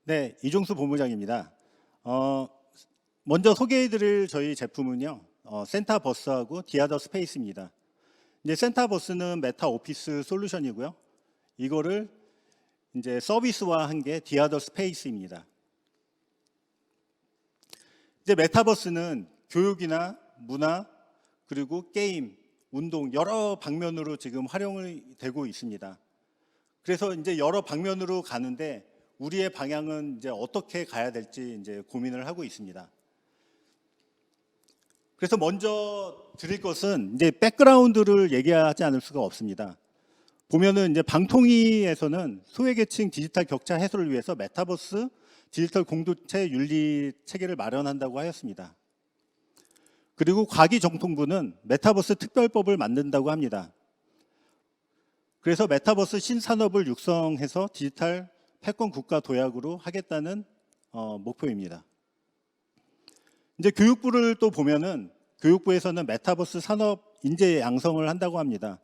네, 이종수 본부장입니다. 먼저 소개해드릴 저희 제품은요, 센타버스하고 디아더 스페이스입니다. 이제 센타버스는 메타 오피스 솔루션이고요. 이거를 이제 서비스화한 게 디아더 스페이스입니다. 이제 메타버스는 교육이나 문화 그리고 게임, 운동 여러 방면으로 지금 활용이 되고 있습니다. 그래서 이제 여러 방면으로 가는데 우리의 방향은 이제 어떻게 가야 될지 이제 고민을 하고 있습니다. 그래서 먼저 드릴 것은 이제 백그라운드를 얘기하지 않을 수가 없습니다. 보면은 이제 방통위에서는 소외계층 디지털 격차 해소를 위해서 메타버스 디지털 공동체 윤리 체계를 마련한다고 하였습니다. 그리고 과기정통부는 메타버스 특별법을 만든다고 합니다. 그래서 메타버스 신산업을 육성해서 디지털 패권 국가 도약으로 하겠다는 목표입니다. 이제 교육부를 또 보면은 교육부에서는 메타버스 산업 인재 양성을 한다고 합니다.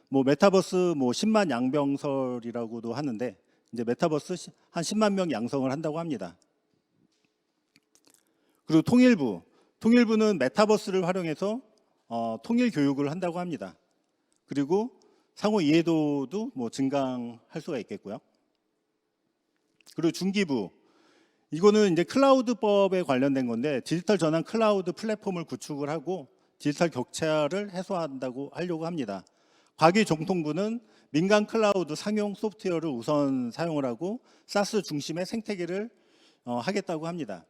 뭐 메타버스 뭐 10만 양병설이라고도 하는데 이제 메타버스 한 10만 명 양성을 한다고 합니다. 그리고 통일부는 메타버스를 활용해서 통일 교육을 한다고 합니다. 그리고 상호 이해도도 뭐 증강할 수가 있겠고요. 그리고 중기부, 이거는 이제 클라우드법에 관련된 건데 디지털 전환 클라우드 플랫폼을 구축을 하고 디지털 격차를 해소한다고 하려고 합니다. 과기정통부는 민간 클라우드 상용 소프트웨어를 우선 사용을 하고 사스 중심의 생태계를 하겠다고 합니다.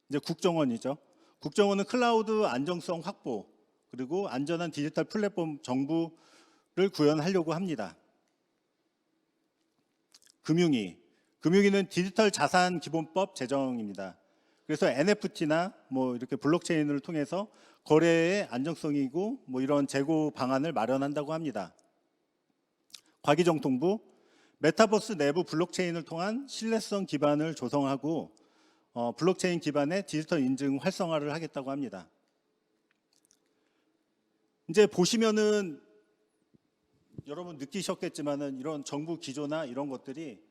이제 국정원이죠. 국정원은 클라우드 안정성 확보 그리고 안전한 디지털 플랫폼 정부를 구현하려고 합니다. 금융위는 디지털 자산 기본법 제정입니다. 그래서 NFT나 뭐 이렇게 블록체인을 통해서 거래의 안정성이고 뭐 이런 재고 방안을 마련한다고 합니다. 과기정통부, 메타버스 내부 블록체인을 통한 신뢰성 기반을 조성하고 블록체인 기반의 디지털 인증 활성화를 하겠다고 합니다. 이제 보시면은 여러분 느끼셨겠지만은 이런 정부 기조나 이런 것들이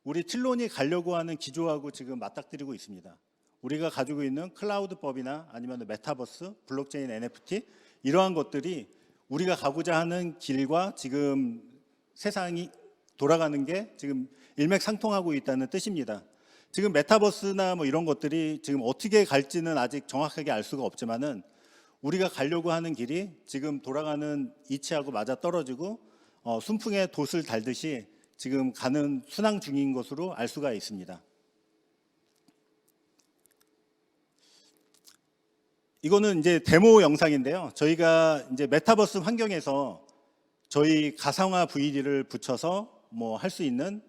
우리 틸론이 가려고 하는 기조하고 지금 맞닥뜨리고 있습니다. 우리가 가지고 있는 클라우드법이나 아니면 메타버스, 블록체인, NFT 이러한 것들이 우리가 가고자 하는 길과 지금 세상이 돌아가는 게 지금 일맥상통하고 있다는 뜻입니다. 지금 메타버스나 뭐 이런 것들이 지금 어떻게 갈지는 아직 정확하게 알 수가 없지만은 우리가 가려고 하는 길이 지금 돌아가는 이치하고 맞아 떨어지고 순풍에 돛을 달듯이 지금 가는 순항 중인 것으로 알 수가 있습니다. 이거는 이제 데모 영상인데요. 저희가 이제 메타버스 환경에서 저희 가상화 VD를 붙여서 뭐 할 수 있는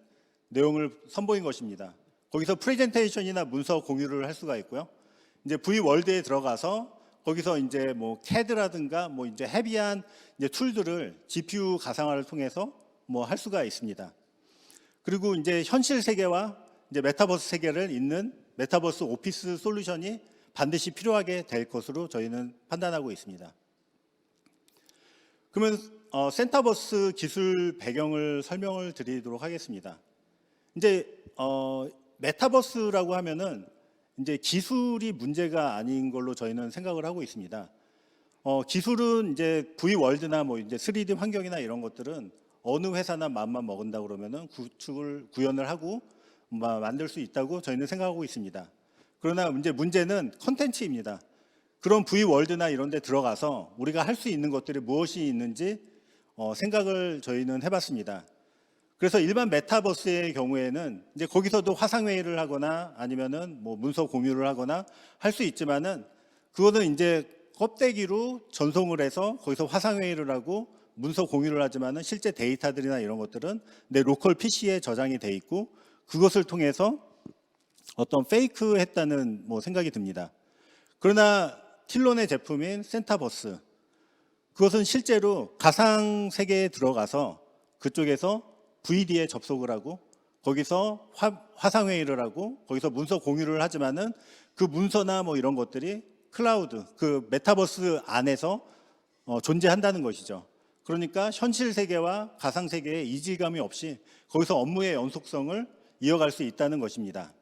내용을 선보인 것입니다. 거기서 프레젠테이션이나 문서 공유를 할 수가 있고요. 이제 V월드에 들어가서 거기서 이제 뭐 CAD라든가 뭐 이제 헤비한 이제 툴들을 GPU 가상화를 통해서 뭐 할 수가 있습니다. 그리고 이제 현실 세계와 이제 메타버스 세계를 잇는 메타버스 오피스 솔루션이 반드시 필요하게 될 것으로 저희는 판단하고 있습니다. 그러면 센타버스 기술 배경을 설명을 드리도록 하겠습니다. 이제 메타버스라고 하면은 이제 기술이 문제가 아닌 걸로 저희는 생각을 하고 있습니다. 기술은 이제 V월드나 뭐 이제 3D 환경이나 이런 것들은 어느 회사나 마음만 먹은다 그러면은 구현을 하고 만들 수 있다고 저희는 생각하고 있습니다. 그러나 이제 문제는 컨텐츠입니다. 그런 V월드나 이런 데 들어가서 우리가 할 수 있는 것들이 무엇이 있는지 생각을 저희는 해봤습니다. 그래서 일반 메타버스의 경우에는 이제 거기서도 화상회의를 하거나 아니면은 뭐 문서 공유를 하거나 할 수 있지만은 그거는 이제 껍데기로 전송을 해서 거기서 화상회의를 하고 문서 공유를 하지만은 실제 데이터들이나 이런 것들은 내 로컬 PC에 저장이 돼 있고 그것을 통해서 어떤 페이크 했다는 뭐 생각이 듭니다. 그러나 틸론의 제품인 센타버스, 그것은 실제로 가상 세계에 들어가서 그쪽에서 VD에 접속을 하고 거기서 화상회의를 하고 거기서 문서 공유를 하지만은 그 문서나 뭐 이런 것들이 클라우드, 그 메타버스 안에서 존재한다는 것이죠. 그러니까 현실 세계와 가상 세계의 이질감이 없이 거기서 업무의 연속성을 이어갈 수 있다는 것입니다.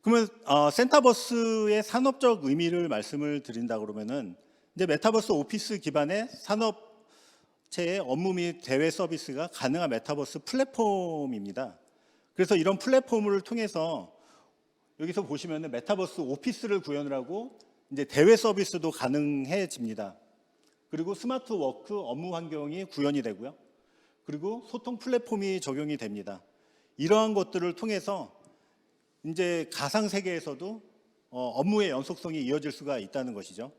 그러면 센터버스의 산업적 의미를 말씀을 드린다 그러면은 이제 메타버스 오피스 기반의 산업체의 업무 및 대외 서비스가 가능한 메타버스 플랫폼입니다. 그래서 이런 플랫폼을 통해서 여기서 보시면은 메타버스 오피스를 구현을 하고 이제 대외 서비스도 가능해집니다. 그리고 스마트 워크 업무 환경이 구현이 되고요. 그리고 소통 플랫폼이 적용이 됩니다. 이러한 것들을 통해서 이제 가상 세계에서도 업무의 연속성이 이어질 수가 있다는 것이죠.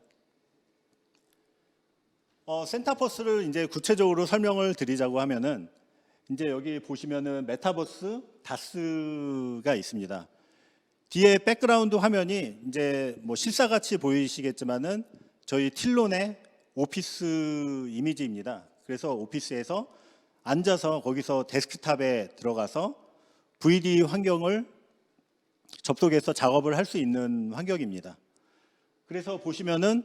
센터버스를 이제 구체적으로 설명을 드리자고 하면은 이제 여기 보시면은 메타버스 다스가 있습니다. 뒤에 백그라운드 화면이 이제 뭐 실사같이 보이시겠지만은 저희 틸론의 오피스 이미지입니다. 그래서 오피스에서 앉아서 거기서 데스크탑에 들어가서 VD 환경을 접속해서 작업을 할 수 있는 환경입니다. 그래서 보시면은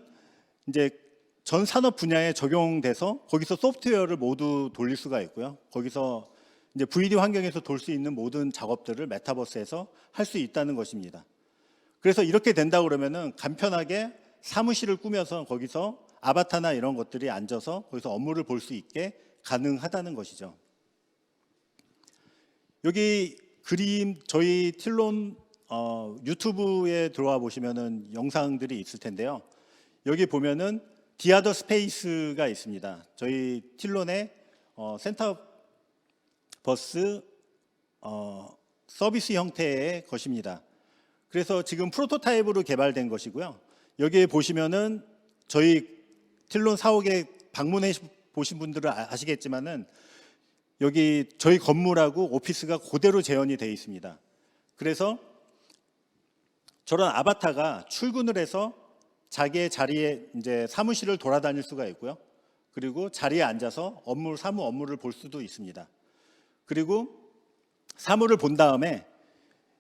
이제 전 산업 분야에 적용돼서 거기서 소프트웨어를 모두 돌릴 수가 있고요. 거기서 이제 VD 환경에서 돌 수 있는 모든 작업들을 메타버스에서 할 수 있다는 것입니다. 그래서 이렇게 된다 그러면은 간편하게 사무실을 꾸며서 거기서 아바타나 이런 것들이 앉아서 거기서 업무를 볼 수 있게 가능하다는 것이죠. 여기 그림 저희 틸론 유튜브에 들어와 보시면은 영상들이 있을 텐데요. 여기 보면은 디아더 스페이스가 있습니다. 저희 틸론의 센터버스 서비스 형태의 것입니다. 그래서 지금 프로토타입으로 개발된 것이고요. 여기에 보시면은 저희 틸론 사옥에 방문해 보신 분들은 아시겠지만은 여기 저희 건물하고 오피스가 그대로 재현이 되어 있습니다. 그래서 저런 아바타가 출근을 해서 자기의 자리에 이제 사무실을 돌아다닐 수가 있고요. 그리고 자리에 앉아서 사무 업무를 볼 수도 있습니다. 그리고 사무를 본 다음에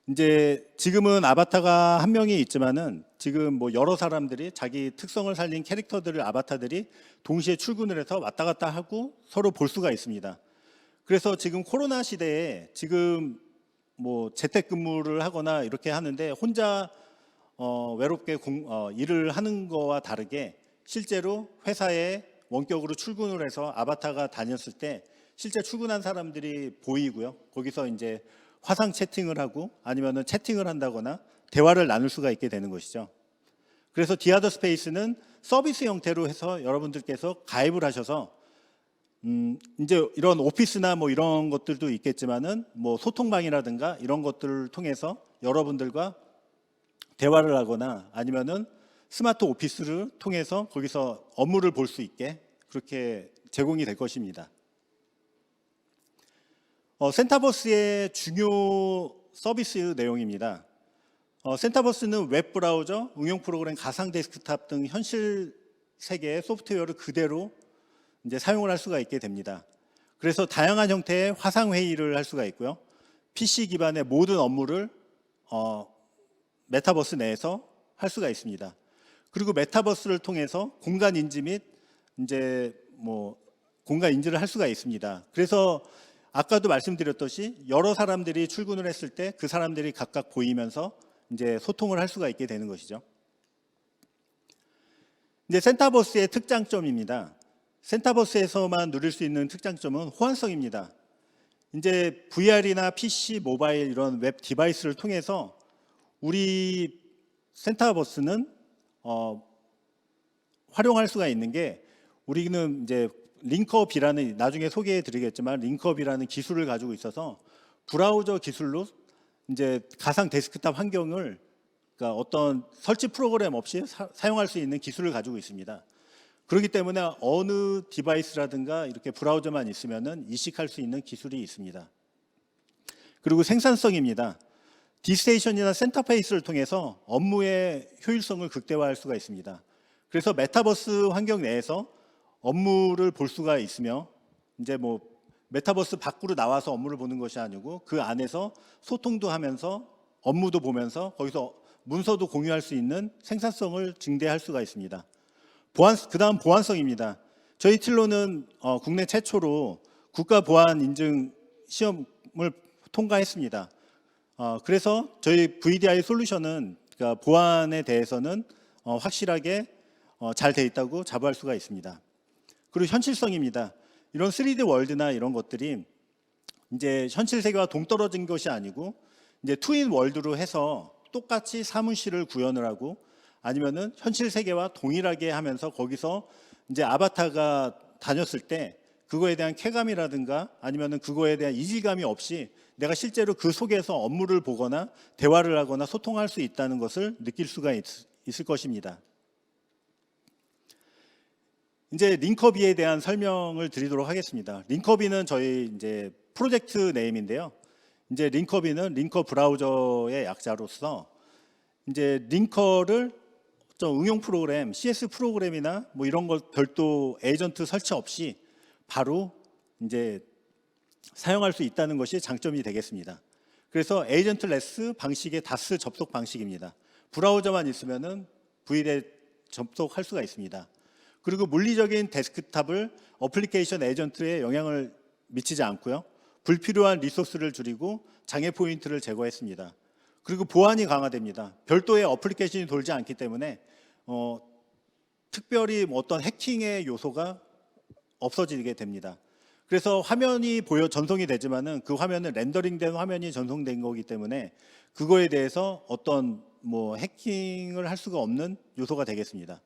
이제 지금은 아바타가 한 명이 있지만은 지금 뭐 여러 사람들이 자기 특성을 살린 캐릭터들을 아바타들이 동시에 출근을 해서 왔다 갔다 하고 서로 볼 수가 있습니다. 그래서 지금 코로나 시대에 지금 뭐 재택근무를 하거나 이렇게 하는데 혼자 외롭게 일을 하는 거와 다르게 실제로 회사에 원격으로 출근을 해서 아바타가 다녔을 때 실제 출근한 사람들이 보이고요. 거기서 이제 화상 채팅을 하고 아니면은 채팅을 한다거나 대화를 나눌 수가 있게 되는 것이죠. 그래서 디아더 스페이스는 서비스 형태로 해서 여러분들께서 가입을 하셔서 이제 이런 오피스나 뭐 이런 것들도 있겠지만은 뭐 소통방이라든가 이런 것들을 통해서 여러분들과 대화를 하거나 아니면은 스마트 오피스를 통해서 거기서 업무를 볼 수 있게 그렇게 제공이 될 것입니다. 센터버스의 중요 서비스 내용입니다. 센터버스는 웹 브라우저, 응용 프로그램, 가상 데스크탑 등 현실 세계의 소프트웨어를 그대로 이제 사용을 할 수가 있게 됩니다. 그래서 다양한 형태의 화상 회의를 할 수가 있고요. PC 기반의 모든 업무를 메타버스 내에서 할 수가 있습니다. 그리고 메타버스를 통해서 공간 인지 및 이제 뭐 공간 인지를 할 수가 있습니다. 그래서 아까도 말씀드렸듯이 여러 사람들이 출근을 했을 때 그 사람들이 각각 보이면서 이제 소통을 할 수가 있게 되는 것이죠. 이제 센터버스의 특장점입니다. 센터버스에서만 누릴 수 있는 특장점은 호환성입니다. 이제 VR이나 PC, 모바일 이런 웹 디바이스를 통해서 우리 센터버스는 활용할 수가 있는 게 우리는 이제 링크업이라는 나중에 소개해 드리겠지만 링크업이라는 기술을 가지고 있어서 브라우저 기술로 이제 가상 데스크탑 환경을 그러니까 어떤 설치 프로그램 없이 사용할 수 있는 기술을 가지고 있습니다. 그렇기 때문에 어느 디바이스라든가 이렇게 브라우저만 있으면은 이식할 수 있는 기술이 있습니다. 그리고 생산성입니다. 디스테이션이나 센터페이스를 통해서 업무의 효율성을 극대화할 수가 있습니다. 그래서 메타버스 환경 내에서 업무를 볼 수가 있으며 이제 뭐 메타버스 밖으로 나와서 업무를 보는 것이 아니고 그 안에서 소통도 하면서 업무도 보면서 거기서 문서도 공유할 수 있는 생산성을 증대할 수가 있습니다. 그다음 보안성입니다. 저희 틸로는 국내 최초로 국가 보안 인증 시험을 통과했습니다. 그래서 저희 VDI 솔루션은 그러니까 보안에 대해서는 확실하게 잘 돼 있다고 자부할 수가 있습니다. 그리고 현실성입니다. 이런 3D 월드나 이런 것들이 이제 현실 세계와 동떨어진 것이 아니고 이제 투인 월드로 해서 똑같이 사무실을 구현을 하고 아니면은 현실 세계와 동일하게 하면서 거기서 이제 아바타가 다녔을 때 그거에 대한 쾌감이라든가 아니면은 그거에 대한 이질감이 없이 내가 실제로 그 속에서 업무를 보거나 대화를 하거나 소통할 수 있다는 것을 느낄 수가 있을 것입니다. 이제 링커비에 대한 설명을 드리도록 하겠습니다. 링커비는 저희 이제 프로젝트 네임인데요. 이제 링커비는 링커 브라우저의 약자로서 이제 링커를 좀 응용 프로그램, CS 프로그램이나 뭐 이런 것 별도 에이전트 설치 없이 바로 이제 사용할 수 있다는 것이 장점이 되겠습니다. 그래서 에이전트레스 방식의 다스 접속 방식입니다. 브라우저만 있으면은 VD에 접속할 수가 있습니다. 그리고 물리적인 데스크탑을 어플리케이션 에이전트에 영향을 미치지 않고요. 불필요한 리소스를 줄이고 장애 포인트를 제거했습니다. 그리고 보안이 강화됩니다. 별도의 어플리케이션이 돌지 않기 때문에 특별히 어떤 해킹의 요소가 없어지게 됩니다. 그래서 화면이 전송이 되지만은 그 화면은 렌더링된 화면이 전송된 거기 때문에 그거에 대해서 어떤 해킹을 할 수가 없는 요소가 되겠습니다.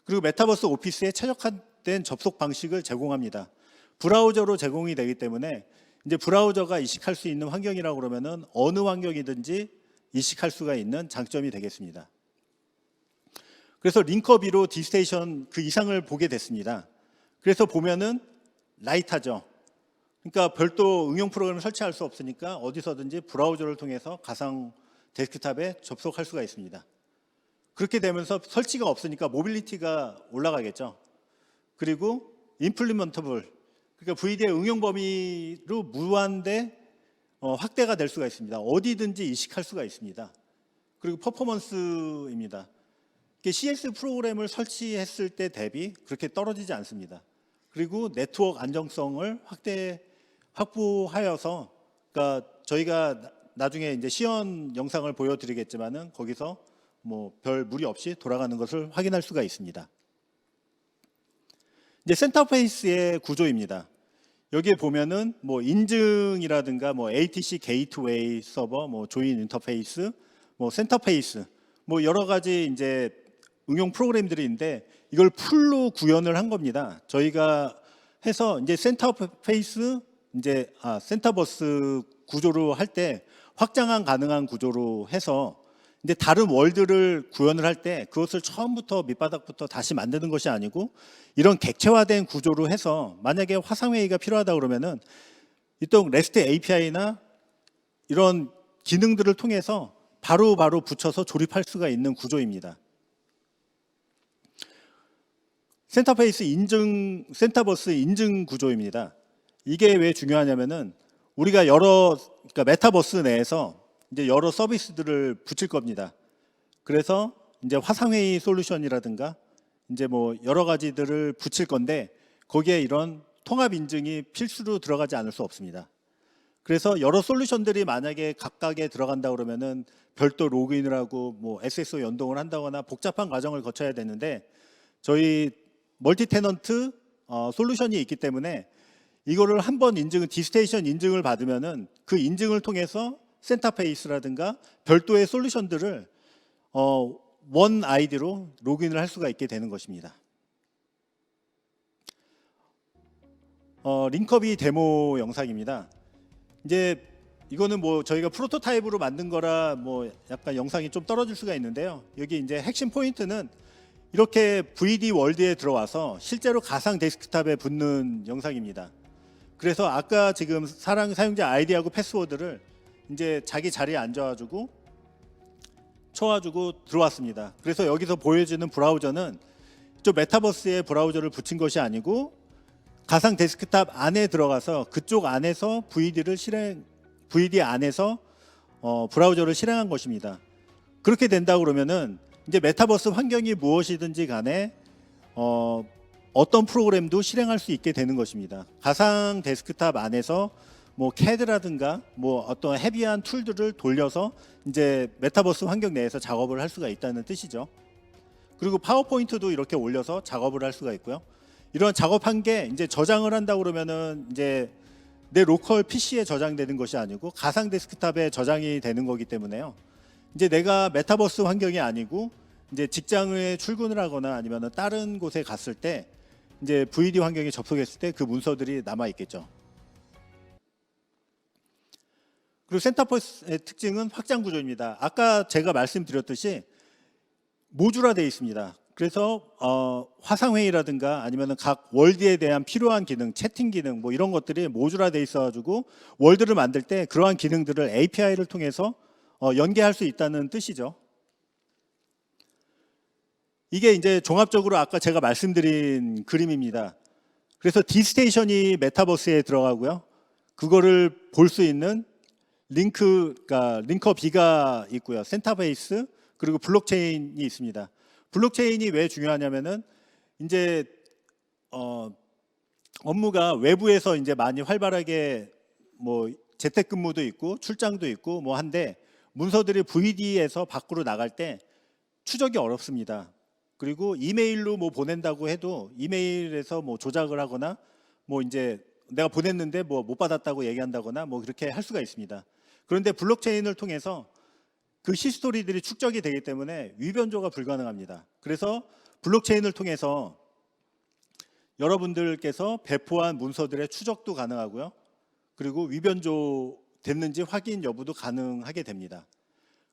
그리고 메타버스 오피스에 최적화된 접속 방식을 제공합니다. 브라우저로 제공이 되기 때문에 이제 브라우저가 이식할 수 있는 환경이라고 그러면은 어느 환경이든지 이식할 수가 있는 장점이 되겠습니다. 그래서 링커비로 디스테이션 그 이상을 보게 됐습니다. 그래서 보면은 라이트하죠. 그러니까 별도 응용 프로그램을 설치할 수 없으니까 어디서든지 브라우저를 통해서 가상 데스크탑에 접속할 수가 있습니다. 그렇게 되면서 설치가 없으니까 모빌리티가 올라가겠죠. 그리고 임플리먼터블, 그러니까 VD의 응용 범위로 무한대 확대가 될 수가 있습니다. 어디든지 이식할 수가 있습니다. 그리고 퍼포먼스입니다. CS 프로그램을 설치했을 때 대비 그렇게 떨어지지 않습니다. 그리고 네트워크 안정성을 확보하여서, 그러니까 저희가 나중에 이제 시연 영상을 보여드리겠지만은 거기서 별 무리 없이 돌아가는 것을 확인할 수가 있습니다. 이제 센터페이스의 구조입니다. 여기에 보면은 인증이라든가 ATC 게이트웨이 서버, 조인 인터페이스, 센터페이스, 여러 가지 이제 응용 프로그램들이 있는데 이걸 풀로 구현을 한 겁니다. 저희가 해서 이제 센터페이스, 이제 센터버스 구조로 할 때 확장한 가능한 구조로 해서 이제 다른 월드를 구현을 할 때 그것을 처음부터 밑바닥부터 다시 만드는 것이 아니고 이런 객체화된 구조로 해서 만약에 화상회의가 필요하다 그러면은 이쪽 REST API나 이런 기능들을 통해서 바로 붙여서 조립할 수가 있는 구조입니다. 센터페이스 센터버스 인증 구조입니다. 이게 왜 중요하냐면은 우리가 그러니까 메타버스 내에서 이제 여러 서비스들을 붙일 겁니다. 그래서 이제 화상회의 솔루션이라든가 이제 여러 가지들을 붙일 건데 거기에 이런 통합 인증이 필수로 들어가지 않을 수 없습니다. 그래서 여러 솔루션들이 만약에 각각에 들어간다 그러면은 별도 로그인을 하고 SSO 연동을 한다거나 복잡한 과정을 거쳐야 되는데 저희 멀티 테넌트 솔루션이 있기 때문에 이거를 한번 디스테이션 인증을 받으면은 그 인증을 통해서 센터페이스라든가 별도의 솔루션들을 원 아이디로 로그인을 할 수가 있게 되는 것입니다. 링커비 데모 영상입니다. 이제 이거는 저희가 프로토타입으로 만든 거라 약간 영상이 좀 떨어질 수가 있는데요. 여기 이제 핵심 포인트는 이렇게 VD 월드에 들어와서 실제로 가상 데스크탑에 붙는 영상입니다. 그래서 아까 지금 사용자 아이디하고 패스워드를 이제 자기 자리에 앉아가지고 쳐가지고 들어왔습니다. 그래서 여기서 보여지는 브라우저는 저 메타버스에 브라우저를 붙인 것이 아니고 가상 데스크탑 안에 들어가서 그쪽 안에서 VD 안에서 브라우저를 실행한 것입니다. 그렇게 된다 그러면은 이제 메타버스 환경이 무엇이든지 간에 어떤 프로그램도 실행할 수 있게 되는 것입니다. 가상 데스크탑 안에서 뭐 CAD라든가 뭐 어떤 헤비한 툴들을 돌려서 이제 메타버스 환경 내에서 작업을 할 수가 있다는 뜻이죠. 그리고 파워포인트도 이렇게 올려서 작업을 할 수가 있고요. 이런 작업한 게 이제 저장을 한다 그러면은 이제 내 로컬 PC에 저장되는 것이 아니고 가상 데스크탑에 저장이 되는 거기 때문에요. 이제 내가 메타버스 환경이 아니고 이제 직장에 출근을 하거나 아니면 다른 곳에 갔을 때 이제 VD 환경에 접속했을 때 그 문서들이 남아 있겠죠. 그리고 센터버스의 특징은 확장 구조입니다. 아까 제가 말씀드렸듯이 모듈화되어 있습니다. 그래서 화상회의라든가 아니면 각 월드에 대한 필요한 기능, 채팅 기능 뭐 이런 것들이 모듈화되어 있어가지고 월드를 만들 때 그러한 기능들을 API를 통해서 연계할 수 있다는 뜻이죠. 이게 이제 종합적으로 아까 제가 말씀드린 그림입니다. 그래서 D스테이션이 메타버스에 들어가고요. 그거를 볼 수 있는 그러니까 링커 B가 있고요. 센터베이스 그리고 블록체인이 있습니다. 블록체인이 왜 중요하냐면은 이제 업무가 외부에서 이제 많이 활발하게 뭐 재택근무도 있고 출장도 있고 뭐 한데 문서들이 VD에서 밖으로 나갈 때 추적이 어렵습니다. 그리고 이메일로 뭐 보낸다고 해도 이메일에서 뭐 조작을 하거나 뭐 이제 내가 보냈는데 뭐 못 받았다고 얘기한다거나 뭐 그렇게 할 수가 있습니다. 그런데 블록체인을 통해서 그 히스토리들이 축적이 되기 때문에 위변조가 불가능합니다. 그래서 블록체인을 통해서 여러분들께서 배포한 문서들의 추적도 가능하고요. 그리고 위변조 됐는지 확인 여부도 가능하게 됩니다.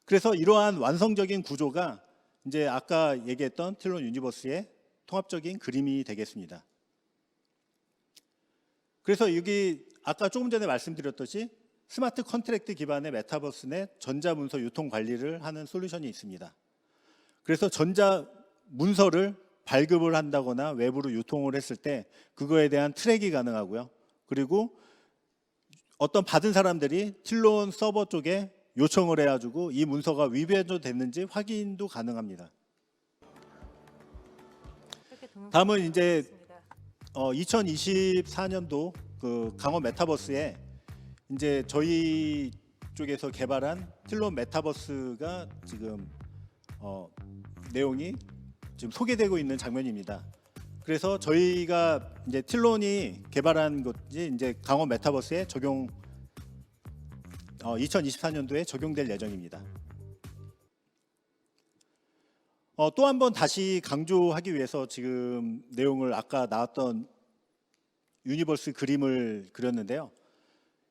그래서 이러한 완성적인 구조가 이제 아까 얘기했던 틸론 유니버스의 통합적인 그림이 되겠습니다. 그래서 여기 아까 조금 전에 말씀드렸듯이 스마트 컨트랙트 기반의 메타버스 내 전자문서 유통 관리를 하는 솔루션이 있습니다. 그래서 전자 문서를 발급을 한다거나 외부로 유통을 했을 때 그거에 대한 트랙이 가능하고요. 그리고 어떤 받은 사람들이 틸론 서버 쪽에 요청을 해가지고 이 문서가 위배조 됐는지 확인도 가능합니다. 다음은 이제 2024년도 그 강원 메타버스에 이제 저희 쪽에서 개발한 틸론 메타버스가 지금 내용이 지금 소개되고 있는 장면입니다. 그래서 저희가 이제 틸론이 개발한 것이 이제 강원 메타버스에 2024년도에 적용될 예정입니다. 또 한 번 다시 강조하기 위해서 지금 내용을 아까 나왔던 유니버스 그림을 그렸는데요.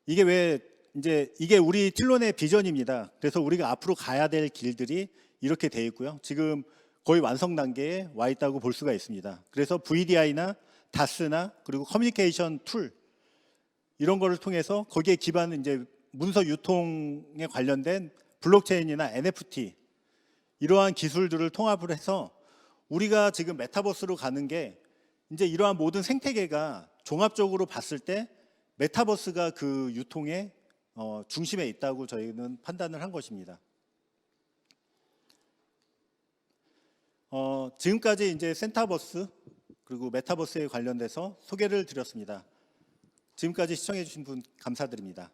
이게 왜 이제 이게 우리 틸론의 비전입니다. 그래서 우리가 앞으로 가야 될 길들이 이렇게 돼 있고요. 지금 거의 완성 단계에 와 있다고 볼 수가 있습니다. 그래서 VDI나 DAS나 그리고 커뮤니케이션 툴 이런 거를 통해서 거기에 기반 이제 문서 유통에 관련된 블록체인이나 NFT 이러한 기술들을 통합을 해서 우리가 지금 메타버스로 가는 게 이제 이러한 모든 생태계가 종합적으로 봤을 때 메타버스가 그 유통의 중심에 있다고 저희는 판단을 한 것입니다. 지금까지 이제 센터버스 그리고 메타버스에 관련돼서 소개를 드렸습니다. 지금까지 시청해 주신 분 감사드립니다.